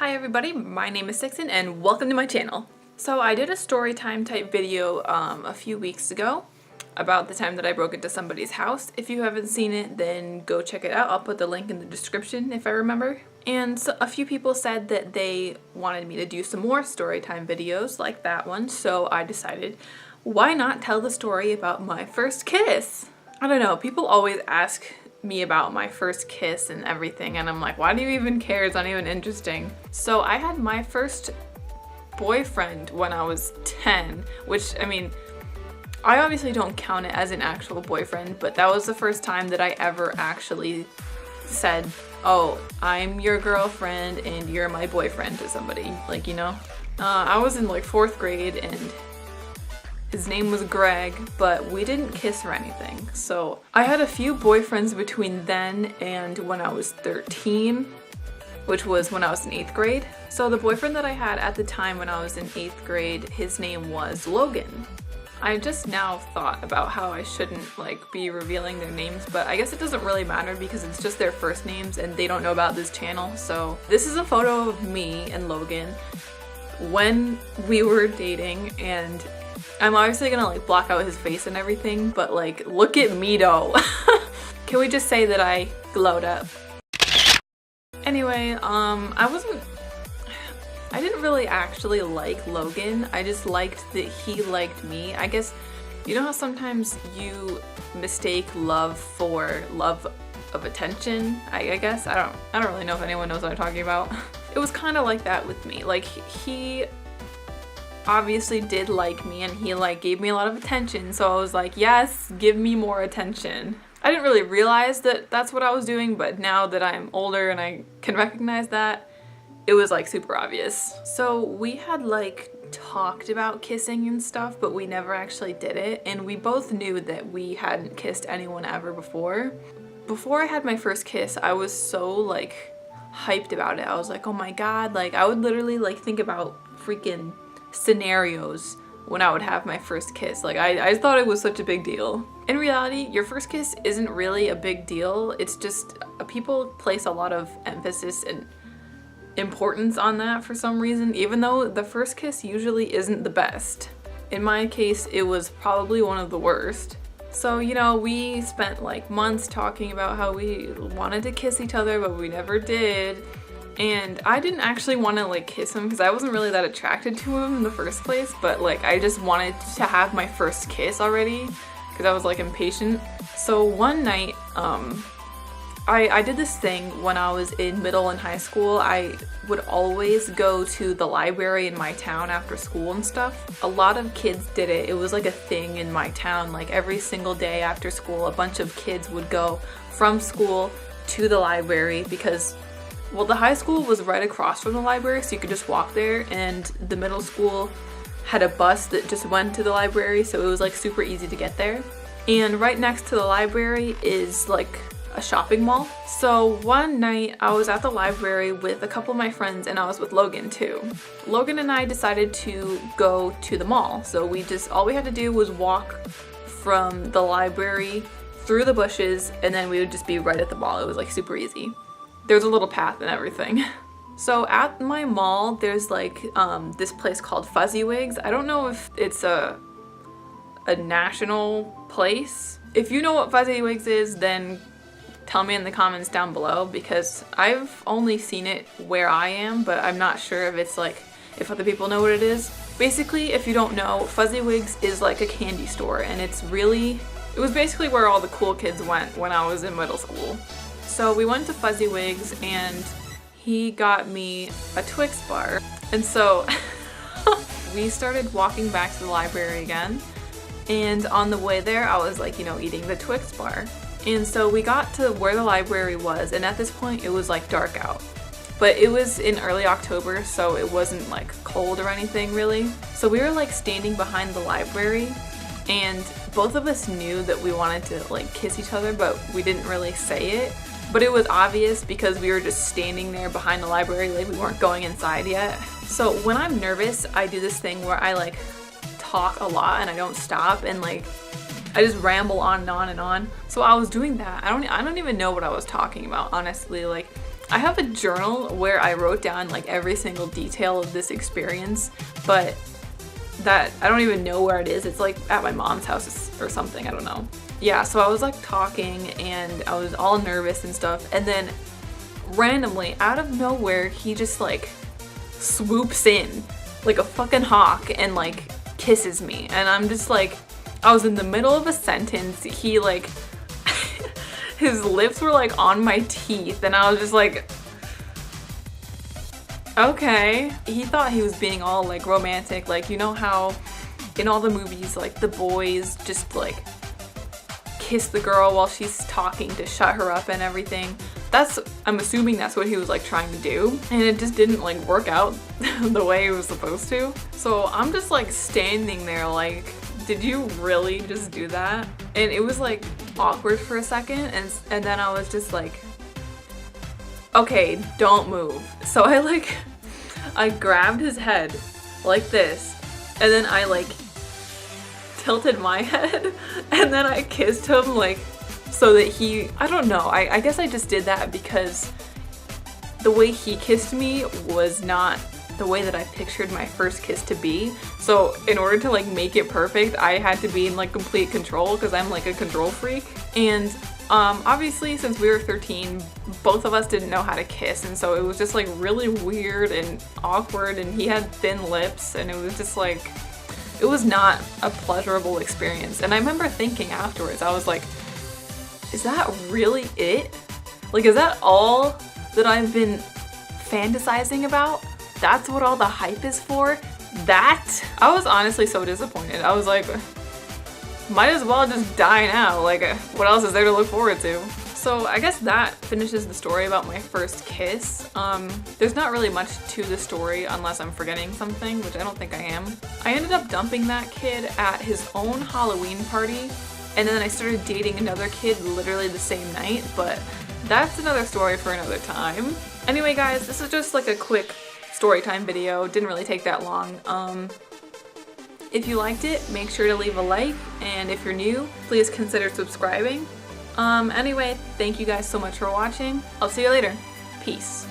Hi everybody, my name is Sicsen and welcome to my channel. So I did a story time type video a few weeks ago about the time that I broke into somebody's house. If you haven't seen it, then go check it out. I'll put the link in the description if I remember. And so a few people said that they wanted me to do some more story time videos like that one, so I decided, why not tell the story about my first kiss? I don't know, people always ask me about my first kiss and everything, and I'm like, why do you even care? It's not even interesting. So I had my first boyfriend when I was 10, which, I mean, I obviously don't count it as an actual boyfriend, but that was the first time that I ever actually said, oh, I'm your girlfriend and you're my boyfriend to somebody, like, you know? I was in like 4th grade and his name was Greg, but we didn't kiss or anything. So I had a few boyfriends between then and when I was 13, which was when I was in 8th grade. So the boyfriend that I had at the time when I was in 8th grade, his name was Logan. I just now thought about how I shouldn't like be revealing their names, but I guess it doesn't really matter because it's just their first names and they don't know about this channel. So this is a photo of me and Logan when we were dating, and I'm obviously gonna like block out his face and everything, but like, look at me though. Can we just say that I glowed up? Anyway, I didn't really actually like Logan. I just liked that he liked me. I guess, you know how sometimes you mistake love for love of attention? I guess, I don't really know if anyone knows what I'm talking about. It was kind of like that with me. Like, he obviously did like me and he like gave me a lot of attention, so I was like, yes, give me more attention. I didn't really realize that that's what I was doing, but now that I'm older and I can recognize that, it was like super obvious. So we had like talked about kissing and stuff, but we never actually did it, and we both knew that we hadn't kissed anyone ever before. Before I had my first kiss, I was so like hyped about it. I was like, oh my god, like I would literally like think about freaking scenarios when I would have my first kiss. Like I thought it was such a big deal. In reality, your first kiss isn't really a big deal. It's just people place a lot of emphasis and importance on that for some reason, even though the first kiss usually isn't the best. In my case, it was probably one of the worst. So, you know, we spent like months talking about how we wanted to kiss each other, but we never did. And I didn't actually want to like kiss him because I wasn't really that attracted to him in the first place, but like I just wanted to have my first kiss already because I was like impatient. So one night, I did this thing when I was in middle and high school. I would always go to the library in my town after school and stuff. A lot of kids did it. It was like a thing in my town. Like every single day after school, a bunch of kids would go from school to the library because, well, the high school was right across from the library, so you could just walk there, and the middle school had a bus that just went to the library, so it was like super easy to get there. And right next to the library is like a shopping mall. So one night I was at the library with a couple of my friends, and I was with Logan too. Logan and I decided to go to the mall. So all we had to do was walk from the library through the bushes, and then we would just be right at the mall. It was like super easy. There's a little path and everything. So at my mall, there's like this place called Fuzzywigs. I don't know if it's a national place. If you know what Fuzzywigs is, then tell me in the comments down below, because I've only seen it where I am, but I'm not sure if it's like, if other people know what it is. Basically, if you don't know, Fuzzywigs is like a candy store, and it was basically where all the cool kids went when I was in middle school. So we went to Fuzzywigs and he got me a Twix bar. And so we started walking back to the library again. And on the way there, I was like, you know, eating the Twix bar. And so we got to where the library was, and at this point it was like dark out. But it was in early October, so it wasn't like cold or anything really. So we were like standing behind the library, and both of us knew that we wanted to like kiss each other, but we didn't really say it. But it was obvious because we were just standing there behind the library, like we weren't going inside yet. So when I'm nervous, I do this thing where I like talk a lot and I don't stop, and like I just ramble on and on and on. So I was doing that. I don't even know what I was talking about, honestly. Like I have a journal where I wrote down like every single detail of this experience, but that I don't even know where it is. It's like at my mom's house or something, I don't know. Yeah, so I was like talking and I was all nervous and stuff, and then randomly out of nowhere he just like swoops in like a fucking hawk and like kisses me, and I'm just like, I was in the middle of a sentence, he like his lips were like on my teeth, and I was just like, okay. He thought he was being all like romantic, like, you know how in all the movies like the boys just like kiss the girl while she's talking to shut her up and everything. I'm assuming that's what he was like trying to do, and it just didn't like work out the way it was supposed to. So I'm just like standing there like, did you really just do that? And it was like awkward for a second, and then I was just like, okay, don't move. So I grabbed his head like this, and then I like tilted my head, and then I kissed him like so that he, I don't know, I guess I just did that because the way he kissed me was not the way that I pictured my first kiss to be. So in order to like make it perfect, I had to be in like complete control because I'm like a control freak. And obviously since we were 13, both of us didn't know how to kiss, and so it was just like really weird and awkward, and he had thin lips, and it was just like, it was not a pleasurable experience. And I remember thinking afterwards, I was like, is that really it? Like, is that all that I've been fantasizing about? That's what all the hype is for? That? I was honestly so disappointed. I was like, might as well just die now. Like, what else is there to look forward to? So I guess that finishes the story about my first kiss. There's not really much to the story unless I'm forgetting something, which I don't think I am. I ended up dumping that kid at his own Halloween party, and then I started dating another kid literally the same night, but that's another story for another time. Anyway guys, this is just like a quick story time video. Didn't really take that long. If you liked it, make sure to leave a like, and if you're new, please consider subscribing. Anyway, thank you guys so much for watching. I'll see you later. Peace.